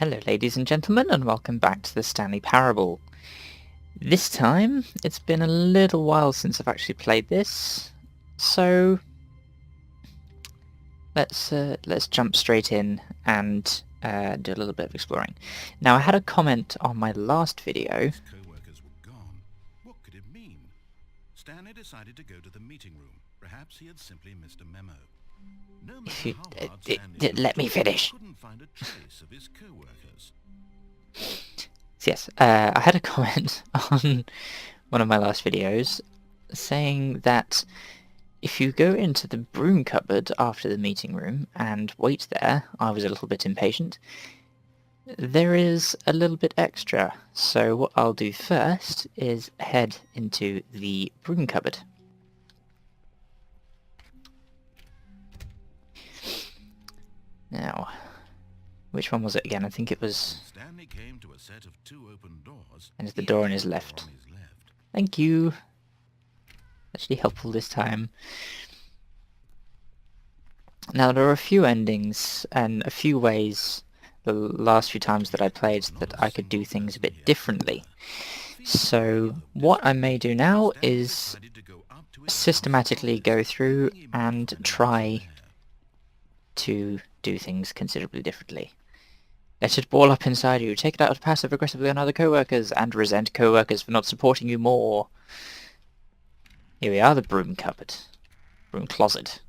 Hello ladies and gentlemen, and welcome back to the Stanley Parable. This time, it's been a little while since I've actually played this, so let's jump straight in and do a little bit of exploring. Now, I had a comment on my last video. His co-workers were gone. What could it mean? Stanley decided to go to the meeting room. Perhaps he had simply missed a memo. No matter If you how hard Stanley let me finish. couldn't find a trace of his co-workers. Yes, I had a comment on one of my last videos saying that if you go into the broom cupboard after the meeting room and wait there, I was a little bit impatient, there is a little bit extra. So what I'll do first is head into the broom cupboard. Now, which one was it again? I think it was... Stanley came to a set of two open doors. And it's the door on his left. Thank you. Actually helpful this time. Now there are a few endings and a few ways the last few times that I played that I could do things a bit differently. So what I may do now is systematically go through and try to do things considerably differently. Let it ball up inside you, take it out passive-aggressively on other co-workers, and resent co-workers for not supporting you more. Here we are, the broom cupboard. Broom closet.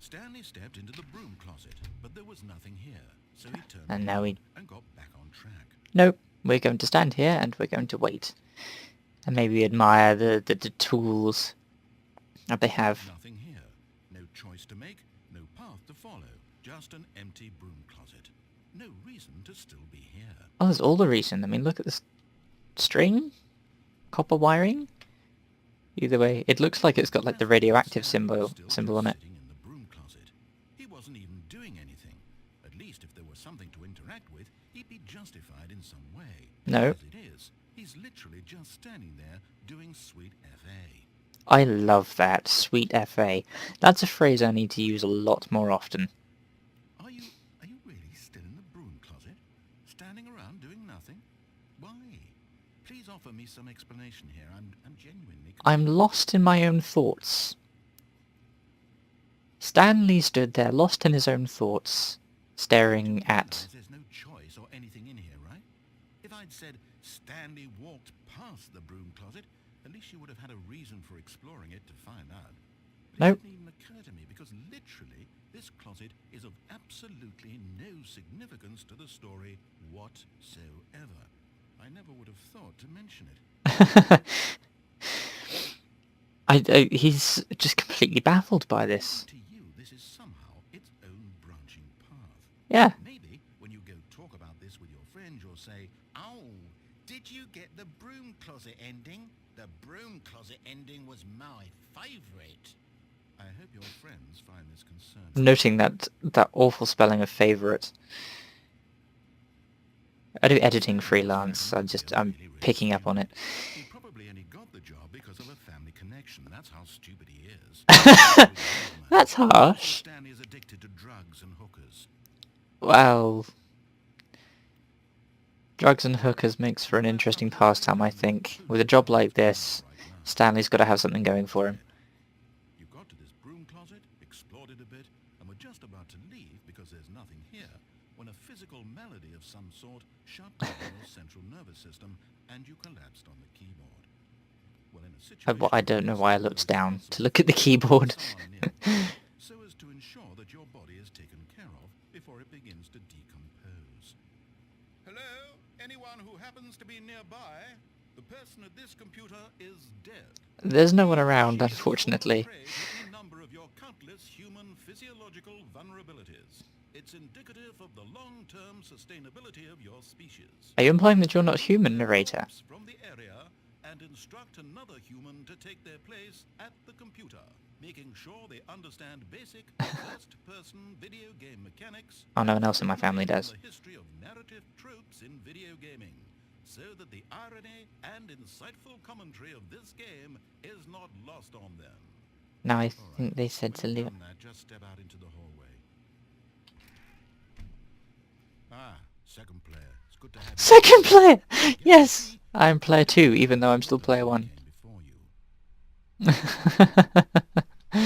Stanley stepped into the broom closet, but there was nothing here, so he turned And now we... and got back on track. Nope, we're going to stand here and we're going to wait. And maybe admire the tools that they have. Nothing here. No choice to make, no path to follow. Just an empty broom closet. No reason to still be here. Oh, there's all the reason. I mean, look at this string, copper wiring. Either way, it looks like it's got like the radioactive symbol on it. Sitting in the broom closet. He wasn't even doing anything. At least if there was something to interact with, he'd be justified in some way. No. As it is, he's literally just standing there doing sweet FA. I love that, sweet FA. That's a phrase I need to use a lot more often. Are you really still in the broom closet? Standing around doing nothing? Why? Please offer me some explanation here. I'm genuinely... I'm lost in my own thoughts. Stanley stood there, lost in his own thoughts, staring at... There's no choice or anything in here, right? If I'd said Stanley walked past the broom closet, at least you would have had a reason for exploring it to find out. Nope. It didn't even occur to me because literally this closet is of absolutely no significance to the story whatsoever. I never would have thought to mention it. He's just completely baffled by this. To you, this is somehow its own branching path. Yeah. Maybe when you go talk about this with your friends, you'll say, "Oh, did you get the broom closet ending? The broom closet ending was my favourite." I hope your friends find this concerning. Noting that awful spelling of favourite. I do editing freelance, I'm picking up on it. He probably only got the job because of a family connection. That's how stupid he is. That's harsh. Stanley is addicted to drugs and hookers. Well, drugs and hookers makes for an interesting pastime, I think. With a job like this, Stanley's got to have something going for him. You got to this broom closet, explored it a bit, and were just about to leave because there's nothing here, when a physical malady of some sort shut down your central nervous system and you collapsed on the keyboard. Well, in a situation I don't know why I looked down to look at the keyboard. so as to ensure that your body is taken care of before it begins to decompose. Hello? Anyone who happens to be nearby? The person at this computer is dead. There's no one around, unfortunately. A number of your countless human physiological vulnerabilities. It's indicative of the long-term sustainability of your species. Are you implying that you're not human, narrator? From the area and instruct another human to take their place at the computer, making sure they understand basic first-person video game mechanics. Oh, no one else in my family does. The history of narrative tropes in video gaming, so that the irony and insightful commentary of this game is not lost on them. Now I think they said to leave it. Just step out into the hallway. Ah, Second player, it's good to have you. Second player! Get Yes! ready. I'm player 2, even though I'm still player The 1. game before you.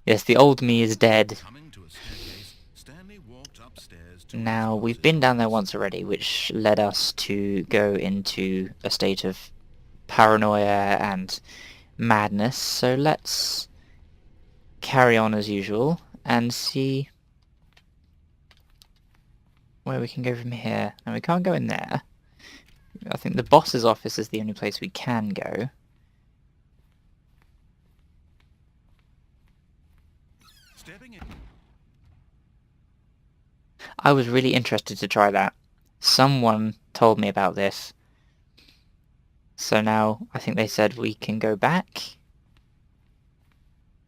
Yes, the old me is dead. Coming to a staircase, Stanley walked upstairs to Now, we've Alice's been down there office. once already, which led us to go into a state of paranoia and madness, so let's carry on as usual and see where we can go from here. And we can't go in there. I think the boss's office is the only place we can go. Stepping in. I was really interested to try that. Someone told me about this. So now I think they said we can go back.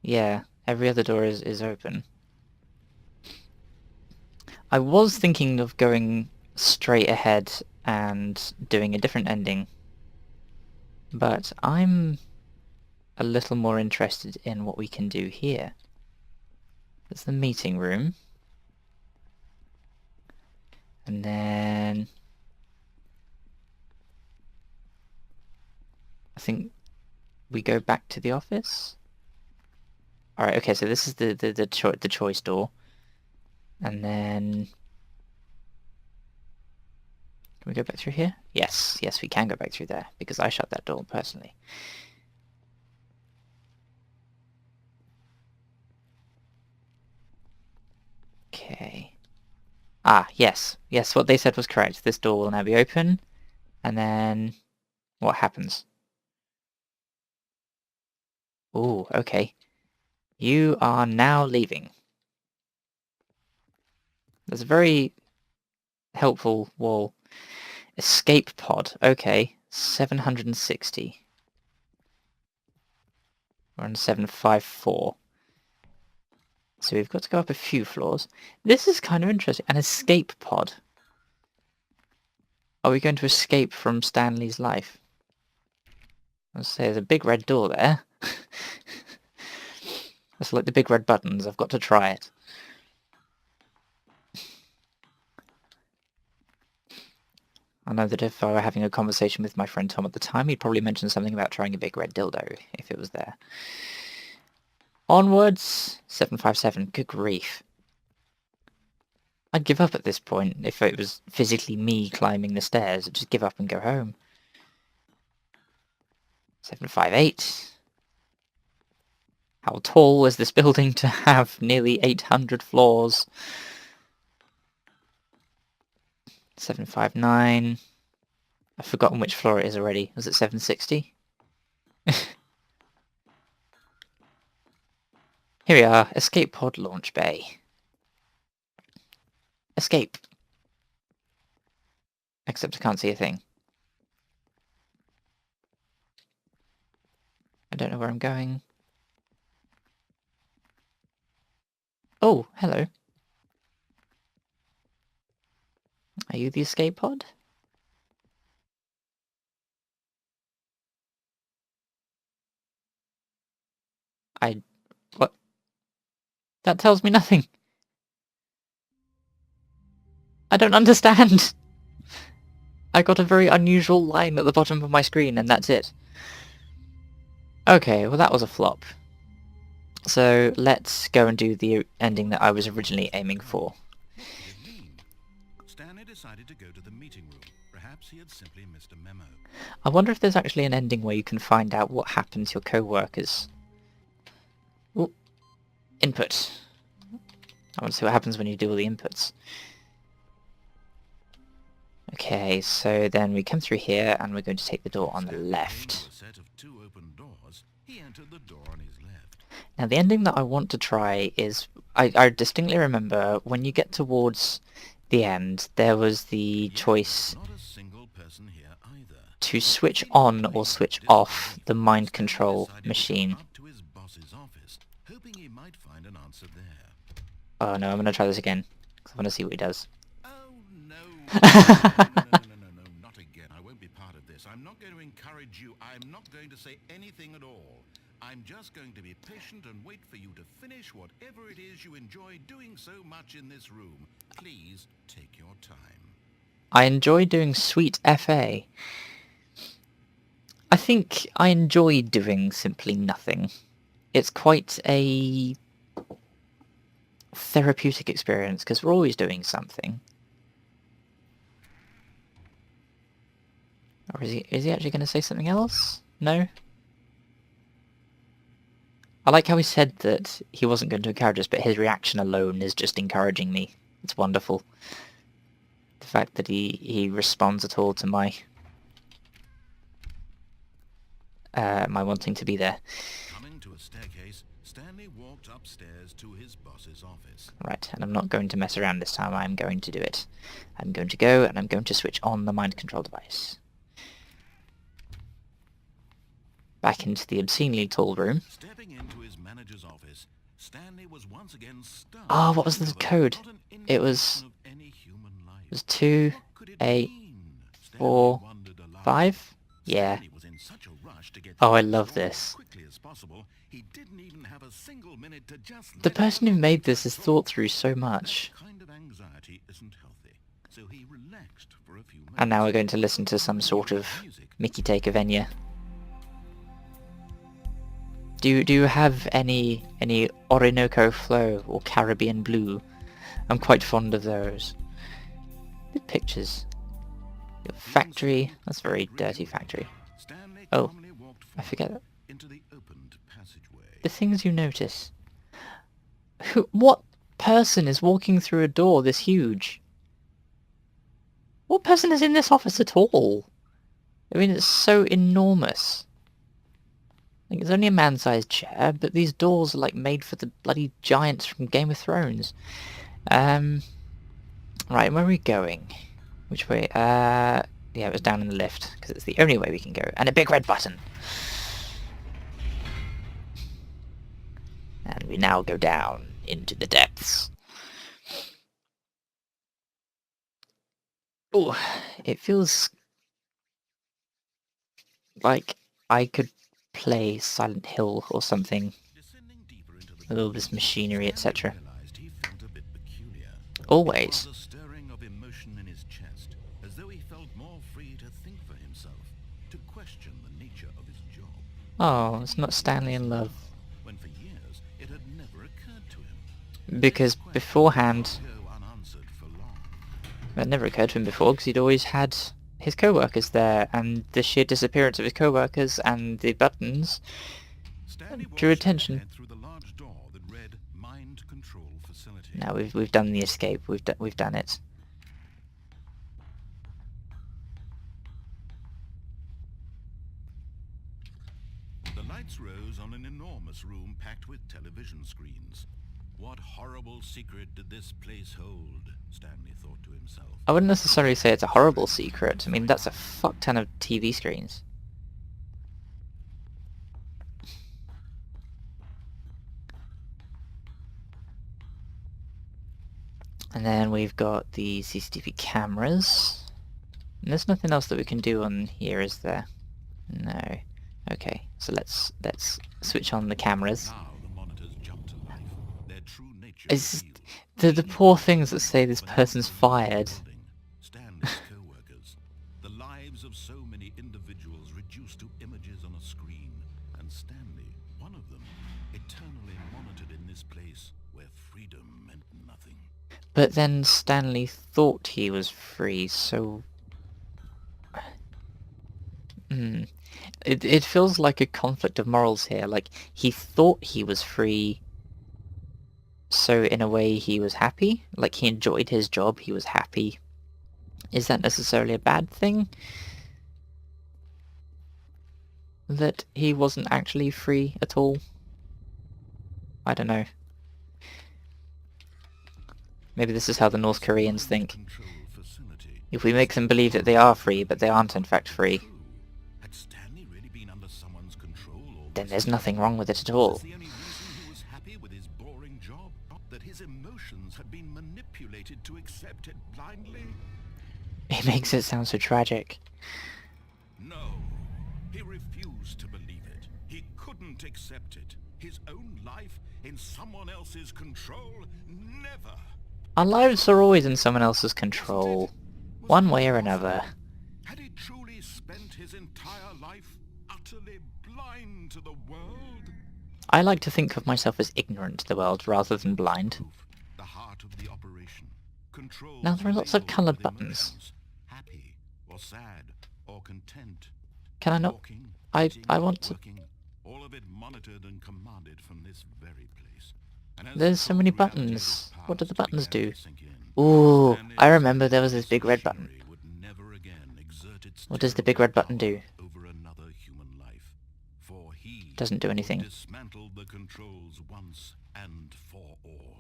Yeah, every other door is open. I was thinking of going straight ahead and doing a different ending, but I'm a little more interested in what we can do here. There's the meeting room. And then I think we go back to the office. Alright, okay, so this is the choice door. And then can we go back through here? Yes, yes we can go back through there, because I shut that door personally. Okay. Ah, yes. Yes, what they said was correct. This door will now be open. And then what happens? Ooh, okay. You are now leaving. There's a very helpful wall. Escape pod. Okay. 760. We're on 754. So we've got to go up a few floors. This is kind of interesting. An escape pod. Are we going to escape from Stanley's life? Let's say there's a big red door there. That's like the big red buttons. I've got to try it. I know that if I were having a conversation with my friend Tom at the time, he'd probably mention something about trying a big red dildo, if it was there. Onwards! 757. Good grief. I'd give up at this point if it was physically me climbing the stairs. I'd just give up and go home. 758. How tall was this building to have nearly 800 floors? 759. I've forgotten which floor it is already. Was it 760? Here we are. Escape pod launch bay. Escape. Except I can't see a thing. I don't know where I'm going. Oh, hello. Are you the escape pod? What? That tells me nothing. I don't understand. I got a very unusual line at the bottom of my screen and that's it. Okay, well that was a flop. So let's go and do the ending that I was originally aiming for. What could it mean? Stanley decided to go to the meeting room. Perhaps he had simply missed a memo. I wonder if there's actually an ending where you can find out what happened to your co-workers. Ooh, input. I want to see what happens when you do all the inputs. Okay, so then we come through here and we're going to take the door on the Stanley left. came to a set of 2 open doors. He entered the door on his left. Now the ending that I want to try is, I distinctly remember when you get towards the end, there was the Yet, choice not a single person here either. to switch on or switch off the mind control machine. Up to his boss's office, hoping he might find an answer there. Oh no, I'm going to try this again, because I want to see what he does. Oh no, no, not again. I won't be part of this. I'm not going to encourage you. I'm not going to say anything at all. I'm just going to be patient and wait for you to finish whatever it is you enjoy doing so much in this room. Please take your time. I enjoy doing sweet FA. I think I enjoy doing simply nothing. It's quite a therapeutic experience because we're always doing something. Or is he actually going to say something else? No? I like how he said that he wasn't going to encourage us, but his reaction alone is just encouraging me. It's wonderful. The fact that he responds at all to my my wanting to be there. Coming to a staircase, Stanley walked upstairs to his boss's office. Right, and I'm not going to mess around this time, I'm going to do it. I'm going to go, and I'm going to switch on the mind control device. Back into the obscenely tall room. Stepping into his manager's office, Stanley was once again stunned. Oh, what was the code? It was 2, 8, 4, 5? Yeah. Oh, I love this. The person who made this has thought through so much. And now we're going to listen to some sort of Mickey take of Enya. Do you have any Orinoco Flow or Caribbean Blue? I'm quite fond of those. The pictures. Your factory. That's a very dirty factory. Oh, I forget. The things you notice. What person is walking through a door this huge? What person is in this office at all? I mean, it's so enormous. Like, it's only a man-sized chair, but these doors are like made for the bloody giants from Game of Thrones. Right, where are we going? Which way? Yeah, it was down in the lift, because it's the only way we can go. And a big red button! And we now go down into the depths. Oh, it feels like I could play Silent Hill or something with all this machinery, etc. Always. Oh, it's not Stanley in love. Because beforehand, it never occurred to him before, because he'd always had his co-workers there, and the sheer disappearance of his co-workers and the buttons drew attention. Now we've done the escape. We've done it. The lights rose on an enormous room packed with television screens. What horrible secret did this place hold? Stanley thought to himself. I wouldn't necessarily say it's a horrible secret. I mean, that's a fuck ton of TV screens. And then we've got the CCTV cameras. And there's nothing else that we can do on here, is there? No. Okay, so let's switch on the cameras. Is the poor things that say this person's fired. The lives of so many individuals reduced to images on a screen, and Stanley, one of them, eternally monitored in this place where freedom meant nothing. But then Stanley thought he was free, so it feels like a conflict of morals here. Like, he thought he was free, so in a way he was happy. Like, he enjoyed his job, he was happy. Is that necessarily a bad thing? That he wasn't actually free at all? I don't know. Maybe this is how the North Koreans think. If we make them believe that they are free, but they aren't in fact free, then there's nothing wrong with it at all. He makes it sound so tragic. No, he refused to believe it. He couldn't accept it. His own life in someone else's control? Never! Our lives are always in someone else's control. one way or another. Had he truly spent his entire life utterly blind to the world? I like to think of myself as ignorant to the world rather than blind. The heart of the operation. Now there are lots of coloured buttons. Happy or sad or content. Can I not? Walking, I eating, want to... working, all of it monitored and commanded from this very place. And as There's the so many cold reality of buttons. its What do the past buttons began do? to sink in, Ooh, Stanley I decided remember there was this this big red button. machinery would never again exert its What does the terrible big red button power do? over another human life. For he Doesn't do would anything. dismantle the controls once and for all.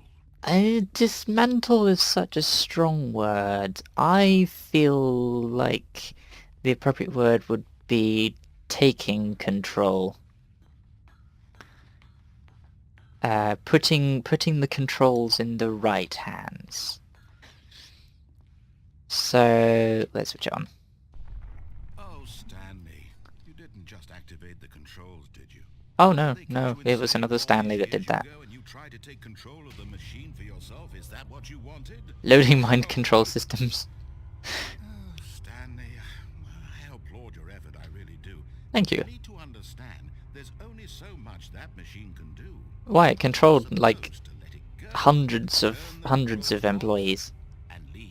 Dismantle is such a strong word. I feel like the appropriate word would be taking control. Putting the controls in the right hands. So let's switch it on. Oh, Stanley, you didn't just activate the controls, did you? Oh no, They kept no, you it was insane another all Stanley these that did years that. you go and you tried to take control of the machine for yourself. Is that what you wanted? Loading mind control systems. Oh, Stanley, I applaud your effort, I really do. Thank You you. need to understand, there's only so much that machine can do. Why, it controlled like Supposed to let it go, hundreds turn the of controls off, employees. and leave.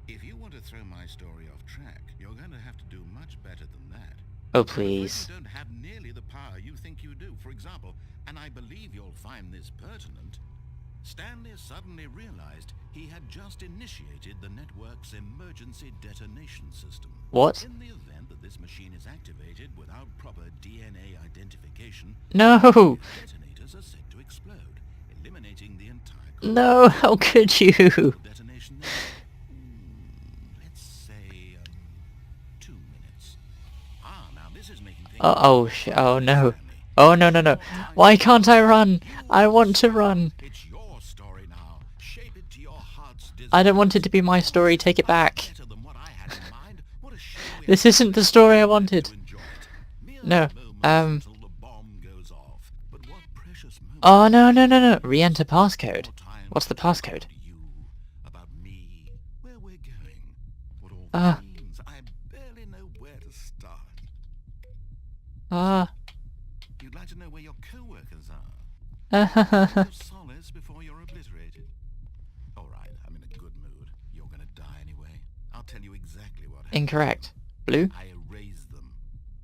If you want to throw my story off track, you're going to have to do much better than that. Oh I'm afraid please. you don't have nearly the power you think you do. For example, and I believe you'll find this pertinent, Stanley suddenly realized he had just initiated the network's emergency detonation system. What? In the event that this machine is activated without proper DNA identification, No! the detonators are set to explode, eliminating the entire No, how could you? detonation. Let's say 2 minutes. Now this is making things Oh no. Oh no no no. Why can't I run? I want to run. It's your story now. Shape it to your heart's desire. I don't want it to be my story, take it back. Better than what I had in mind. What a shame we This have isn't the story I wanted. to enjoy it. Mere No, moments until the bomb goes off. But what precious moments. Oh no no no no. Re-enter passcode. Time What's the to talk passcode? about you, about me, where we're going, what all Ah. this means. I barely know where to start. Ah. You'd like to know where your co-workers are. Uh, Of solace before you're obliterated. All right, I'm in a good mood. You're gonna die anyway. I'll tell you exactly what happened. Incorrect. Blue? I erased them.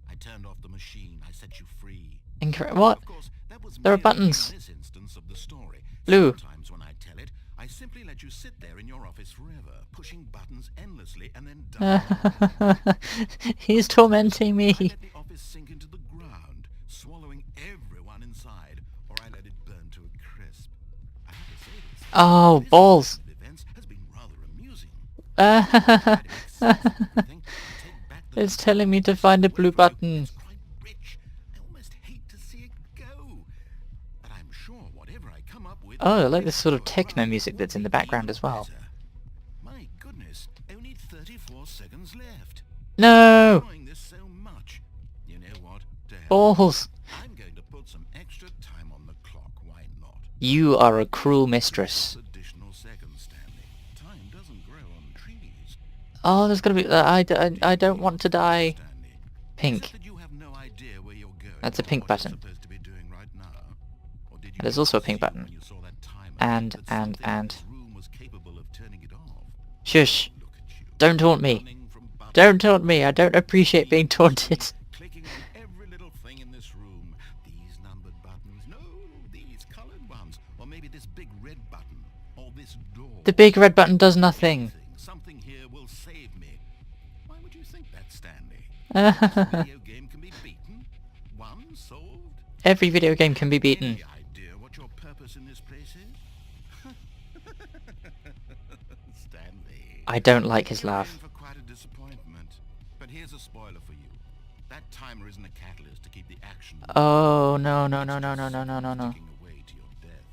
I turned off the machine. I set you free. Incorrect. What? Of course, that was There are merely buttons. in this instance of the story. Blue. Sometimes when I tell it, I simply let you sit there in your office forever, pushing buttons endlessly and then die. He's tormenting I me. let the office sink into the ground, swallowing everyone inside, or I let it burn to a crisp. I have to say this. Oh, This balls. series of events has been rather amusing. Try to make sense of everything, take back the It's telling me to find a blue away from it. button. It's quite rich. I almost hate to see it go. But I'm sure whatever I come up with. Oh, I like this will sort of go techno right. music that's in the background as well. My goodness, only 34 seconds left. No! Enjoying this so much. You know what? To hell. Balls! I'm going to put some extra time on the clock. Why not? You are a cruel mistress. Additional seconds, Stanley. Time doesn't grow on trees. Oh, there's gotta be... I don't want to die. Stanley, Pink. is it that you have no idea where you're going That's a or pink what you're button. supposed to be doing right now? Or did you There's just also a pink assume button. when you saw that timer And, that something in and... this room was capable of turning it off? Shush. Look at you. Don't taunt me. Running from button Don't taunt me. I don't appreciate being taunted. clicking on every little thing in this room. These numbered buttons. No, these colored ones. Or maybe this big red button. Or this door. The big red button does nothing. Something here will save me. Why would you think that, Stanley? This video game can be beaten? One solved? Every video game can be beaten. Any idea what your purpose in this place is? Stanley. I don't like his You're in laugh. for quite a disappointment. But here's a spoiler for you. That timer isn't a catalyst to keep the action moving. Oh, no, no, no, no, no, no, no, no, no. Ticking away to your death.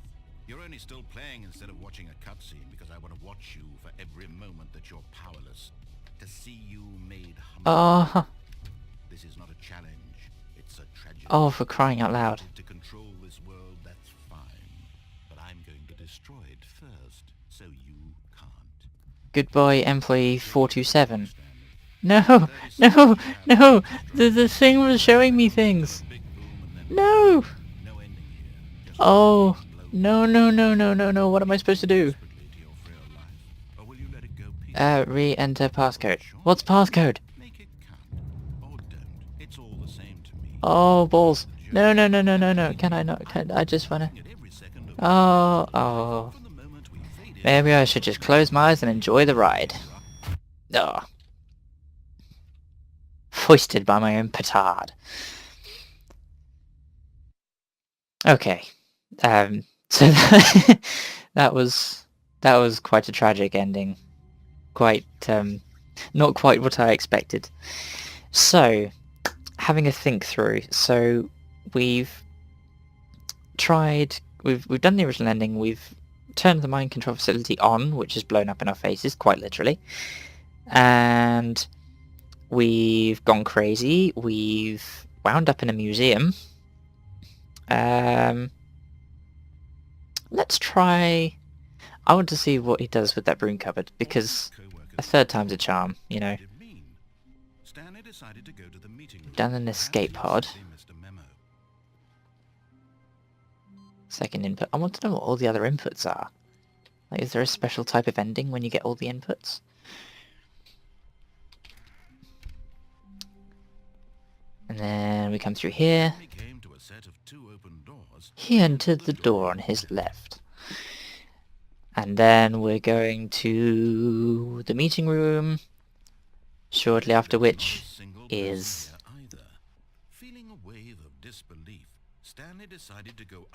You're only still playing instead of watching a cutscene because I want to watch you for every moment that you're powerless. To see you made humble. Oh, This is not a challenge. It's a tragedy. oh, for crying out loud. To control this world, that's fine. But I'm going to destroy it first, so you can't. Goodbye, employee 427. No! No! No! The thing was showing me things! No! Oh! No, no, no, no, no, no, what am I supposed to do? Re-enter passcode. What's passcode? Oh, balls. No, no, no, no, no, no. Can I not? I just wanna... Oh, oh. Maybe I should just close my eyes and enjoy the ride. Oh. Foisted by my own petard. Okay. So that was quite a tragic ending. Quite, not quite what I expected. So, having a think through. So, we've done the original ending. We've turned the mind control facility on, which is blown up in our faces, quite literally. And we've gone crazy. We've wound up in a museum. Let's try... I want to see what he does with that broom cupboard, because a third time's a charm, you know. Done an escape pod. Second input. I want to know what all the other inputs are. Like, is there a special type of ending when you get all the inputs? And then we come through here. He entered the door on his left. And then we're going to the meeting room, shortly after which is...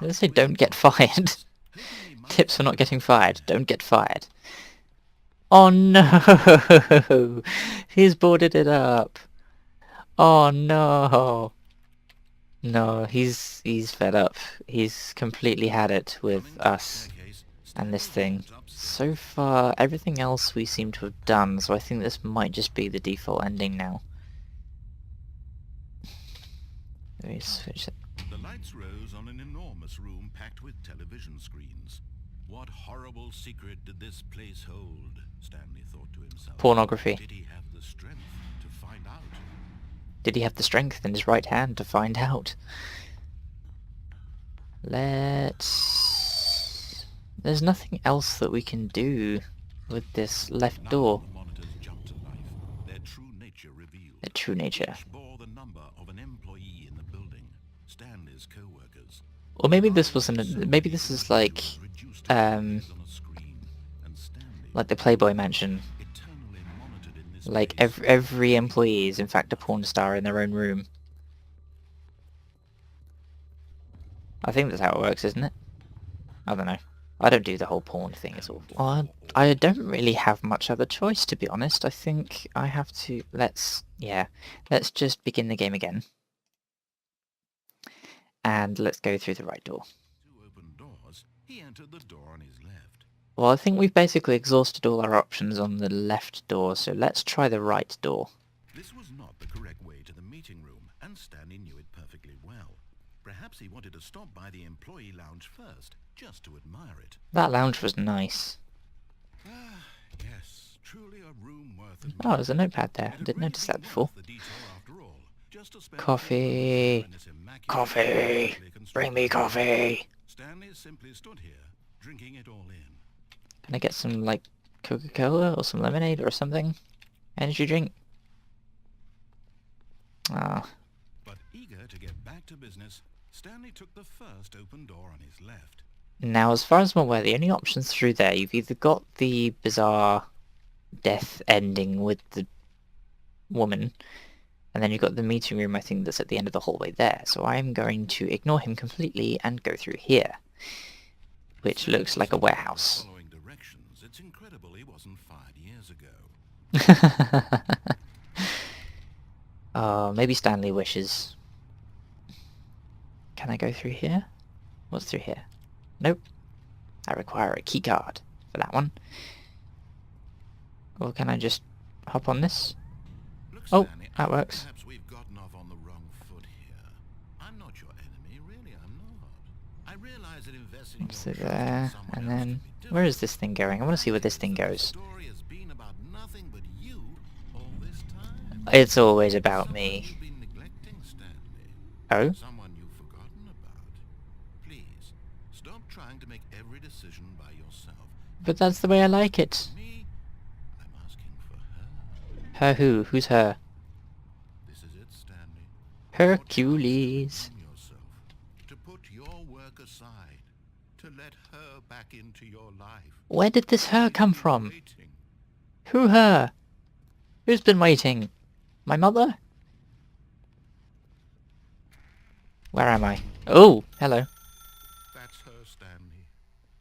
Let's say don't get fired. Tips for not getting fired. Don't get fired. Oh no! He's boarded it up. Oh no! No, he's fed up. He's completely had it with us and this thing. So far, everything else we seem to have done, so I think this might just be the default ending now. Let me switch it. The lights rose on an enormous room packed with television screens. What horrible secret did this place hold? Stanley thought to himself. Pornography. Did he have the strength to find out? Did he have the strength in his right hand to find out? Let's... There's nothing else that we can do with this left door. The monitors jumped to life. Their true nature revealed. Their true nature. Which bore the number of an employee in the building. Stanley's co-workers. Or maybe this wasn't... Maybe this is like... like the Playboy Mansion. Like every employee is in fact a porn star in their own room. I think that's how it works, isn't it? I don't know. I don't do the whole porn thing, it's awful. Well, I don't really have much other choice, to be honest. I think I have to... Let's just begin the game again. And let's go through the right door. Two open doors. He entered the door on his left. Well, I think we've basically exhausted all our options on the left door, so let's try the right door. This was not the correct way to the meeting room, and Stanley knew it perfectly well. Perhaps he wanted to stop by the employee lounge first, just to admire it. That lounge was nice. Ah, yes, truly a room worth admiring. Oh, there's a notepad there. I didn't notice that before. Coffee! Coffee! Bring me coffee! Stanley simply stood here, drinking it all in. Can I get some, like, Coca-Cola or some lemonade or something? Energy drink? Ah. But eager to get back to business, Stanley took the first open door on his left. Now, as far as I'm aware, the only options through there, you've either got the bizarre death ending with the woman, and then you've got the meeting room, I think, that's at the end of the hallway there. So I'm going to ignore him completely and go through here, which looks like a warehouse. Following directions, it's incredible he wasn't 5 years ago. Oh, maybe Stanley wishes. Can I go through here? What's through here? Nope. I require a key card for that one. Or can I just hop on this? Look, Oh, Stanley, that works. Perhaps we've gotten off on the wrong foot here. I'm not your enemy, really, I'm not. I realize that investing in What's your it trust in there? someone And else then, can be where is difficult. this thing going? I want to see where this thing The goes. story has been about It's always about Someone me. you've been neglecting, Stanley. Oh? Someone you've forgotten about. Please, stop trying to make every decision by yourself. But that's the way I like Asking it. for me, I'm asking for her. Her who? Who's her? This is it, Stanley. Your chance to Hercules. redeem yourself. To put your work aside. To let her back into your life. Where did this her She's come been from? waiting. Who her? Who's been waiting? My mother? Where am I? Oh, hello. That's her, Stanley.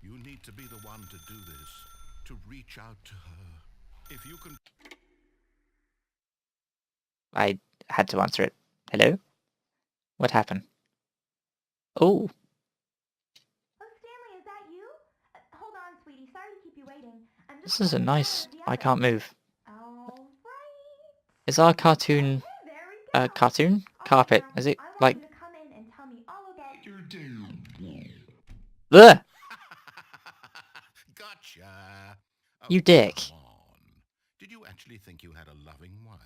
You need to be the one to do this. To reach out to her. If you can... I had to answer it. Hello? What happened? Oh, Oh, Stanley, is that you? Hold on, sweetie. Sorry to keep you waiting. I'm just this is a getting the nice... out of the I oven. can't move. All right. Is our cartoon... Okay, there we go. cartoon? All right, Carpet. now, Is it, I want like... you to come in and tell me all about your Ugh! Gotcha. Oh, You dick. come on. Did you actually think you had a loving wife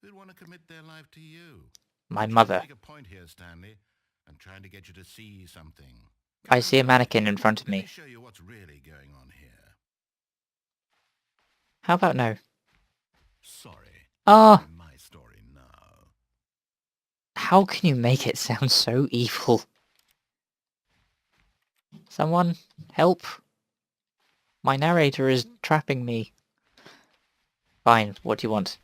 who'd want to commit their life to you? My I'm trying mother. to make a point here, Stanley. I'm trying to get you to see something. I Come see a inside. mannequin in front of Let me me. show you what's really going on here. How about no? Sorry. Ah! My story now. How can you make it sound so evil? Someone, help! My narrator is trapping me. Fine, what do you want?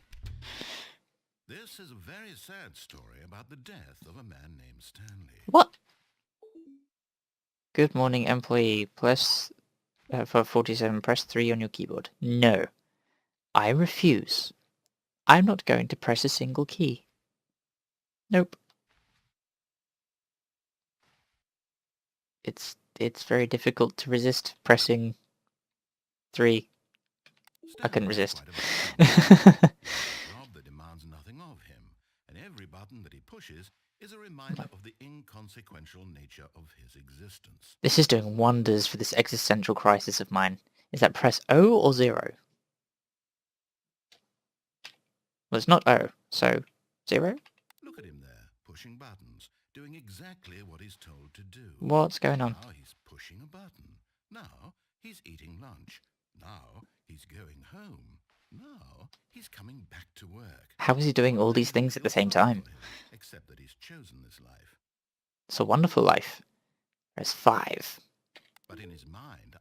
This is a very sad story about the death of a man named Stanley. What? Good morning, employee. Press... for 47, press 3 on your keyboard. No. I refuse. I'm not going to press a single key. Nope. It's very difficult to resist pressing 3. I couldn't Stanley is resist. quite a job that demands nothing of him, and every button that he pushes is a reminder of the inconsequential nature of his existence. This is doing wonders for this existential crisis of mine. Is that press O or 0? Well, it's not O, so 0? Look at him there, pushing buttons, doing exactly what he's told to do. What's going on? Now he's pushing a button. Now he's eating lunch. Now he's going home. Now he's coming back to work. How is he doing all these things at the same time? Except that he's chosen this life. It's a wonderful life. Press 5. But in his mind,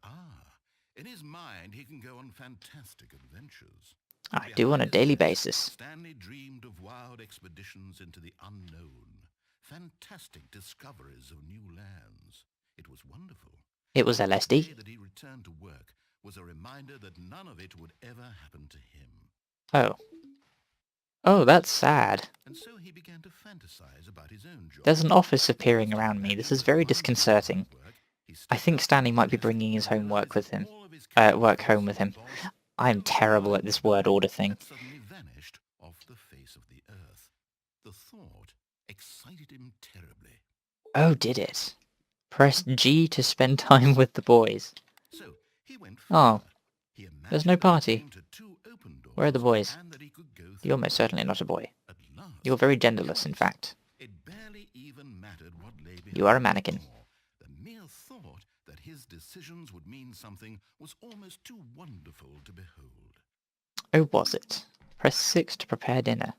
in his mind he can go on fantastic adventures. I do on a daily basis. Stanley dreamed of wild expeditions into the unknown, fantastic discoveries of new lands. It was wonderful. It was The day LSD. that he returned to work was a reminder that none of it would ever happen to him. Oh. Oh, that's sad. And so he began to fantasize about his own job. There's an office appearing around me. This is very disconcerting. I think Stanley might be bringing his homework with him. Work home with him. I'm terrible at this word order thing. Suddenly vanished off the face of the earth. The thought excited him terribly. Oh, did it? Press G to spend time with the boys. So he went Oh, further. He there's no imagined that he party. came to 2 open doors, Where are the boys? and that he could go You're through most them. certainly not a boy. At last, You're very he genderless, in was. fact. It barely even mattered what lay behind You are a the mannequin. door. The mere thought that his decisions would mean something was almost too wonderful to behold. Oh, was it? Press 6 to prepare dinner.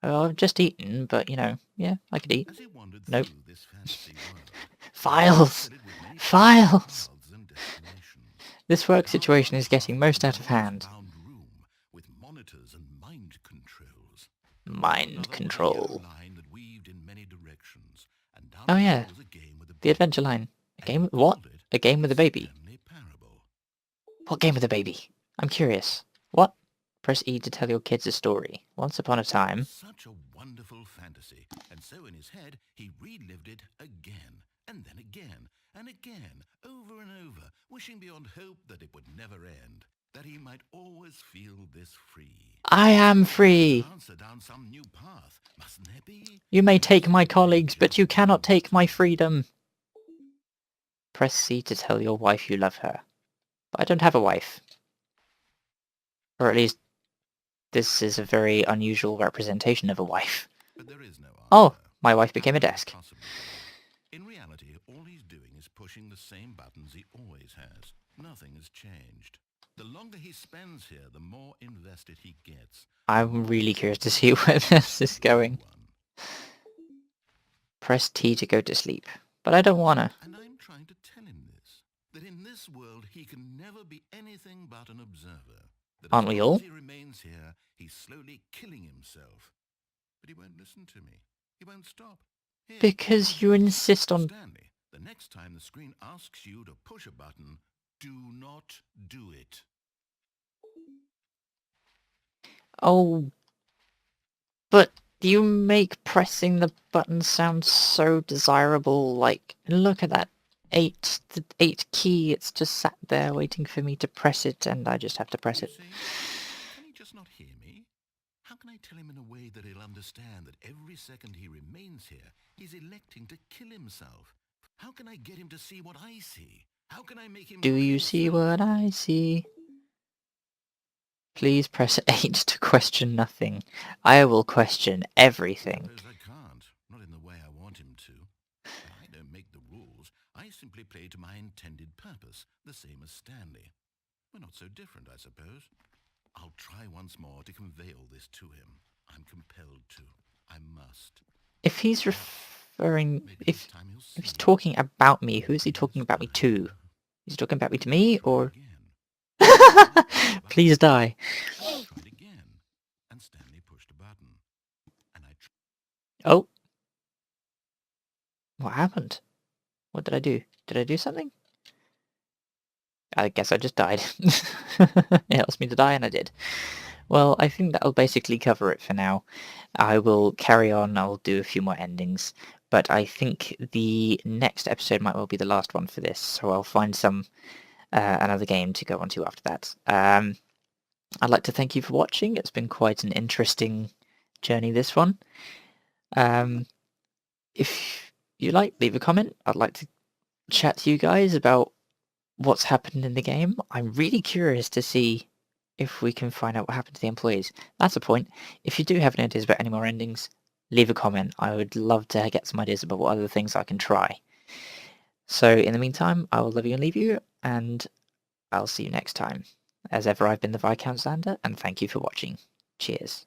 Oh, I've just eaten, but, you know, yeah, I could eat. As he wandered Nope. through this fantasy world, Files! filled with many Files! paths and destinations. This work situation is getting most out of hand. Bound room with monitors and mind controls. Mind Another control. audio line that weaved in many directions, and down Oh below yeah, was a game with a the baby. adventure line. A And game he with what? called it A game with a baby. Stanley Parable. What game with a baby? I'm curious. What? Press E to tell your kids a story. Once upon a time... Such a wonderful fantasy, and so in his head he relived it again, and then again, and again, over and over, wishing beyond hope that it would never end, that he might always feel this free. I am free! Answer down some new path, mustn't there be? You may take my colleagues, but you cannot take my freedom. Press C to tell your wife you love her. But I don't have a wife. Or at least... This is a very unusual representation of a wife. But there is no Oh, answer. my wife became a How could desk. it possibly be? In reality, all he's doing is pushing the same buttons he always has. Nothing has changed. The longer he spends here, the more invested he gets. I'm really curious to see where this is going. One. Press T to go to sleep. But I don't wanna. And I'm trying to tell him this, that in this world he can never be anything but an observer. That Aren't as we long all? as he remains here, he's slowly killing himself. But he won't listen to me. He won't stop. Here, Because you insist on... Stanley, the next time the screen asks you to push a button, do not do it. Oh, but you make pressing the button sound so desirable. Like, look at that the 8 key. It's just sat there waiting for me to press it, and I just have to press You it. see? Can he just not hear me? How can I tell him in a way that he'll understand that every second he remains here, he's electing to kill himself? How can I get him to see what I see? How can I make him Do look at you see himself? what I see? Please press 8 to question nothing. I will question I everything. suppose I can't. Not in the way I want him to. But I don't make the rules. I simply play to my intended purpose, the same as Stanley. We're not so different, I suppose. I'll try once more to convey all this to him. I'm compelled to. I must. If he's referring... Maybe this If time he'll see. he's talking about me, who is he talking about me to? Is he talking about me to me, Try or... again. Please die. I tried again, and Stanley pushed a button. And I Oh. What happened? What did I do? Did I do something? I guess I just died. It asked me to die and I did. Well, I think that'll basically cover it for now. I will carry on, I'll do a few more endings, but I think the next episode might well be the last one for this, so I'll find another game to go on to after that. I'd like to thank you for watching. It's been quite an interesting journey, this one. If you like, leave a comment. I'd like to chat to you guys about what's happened in the game. I'm really curious to see if we can find out what happened to the employees. That's the point. If you do have any ideas about any more endings, leave a comment. I would love to get some ideas about what other things I can try. So in the meantime, I will love you and leave you, and I'll see you next time. As ever, I've been the Viscount Xander, and thank you for watching. Cheers.